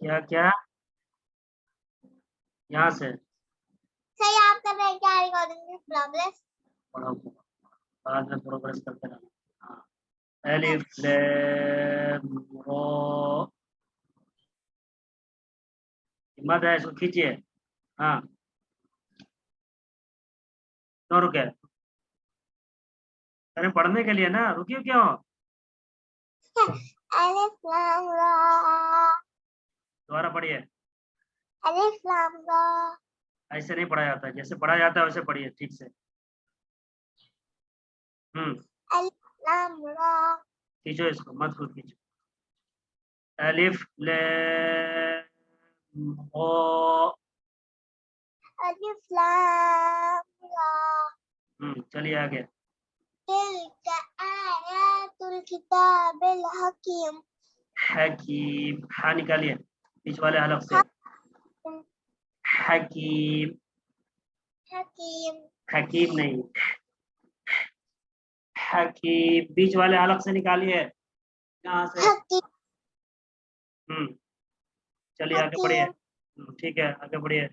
क्या क्या यहाँ से सही आप कर रहे हैं क्या रिकॉर्डिंग में प्रोग्रेस? पढ़ो बाद में प्रोग्रेस करते रहना। हाँ अलिफ लैम रा हिम्मत है इसको खींचिए। हाँ क्यों रुके? अरे पढ़ने के लिए ना, रुकिए क्यों? अलिफ लाम ra दोबारा पढ़िए। अलिफ लाम ra ऐसे नहीं पढ़ा जाता है, जैसे पढ़ा जाता है वैसे पढ़िए ठीक से। अलिफ लाम ra खींचो इसको, मत खुद खींचो। अलिफ लैम रा। अलिफ लाम ra चलिए आगे। तिल्का आयातुल किताबिल हकीम हकीम, हा निकालिए बीच वाले हलफ से। हकीम, हकीम हकीम नहीं, हकीम बीच वाले हलफ से निकालिए यहाँ से। हकीम चलिए आगे बढ़िए। ठीक है आगे बढ़िए।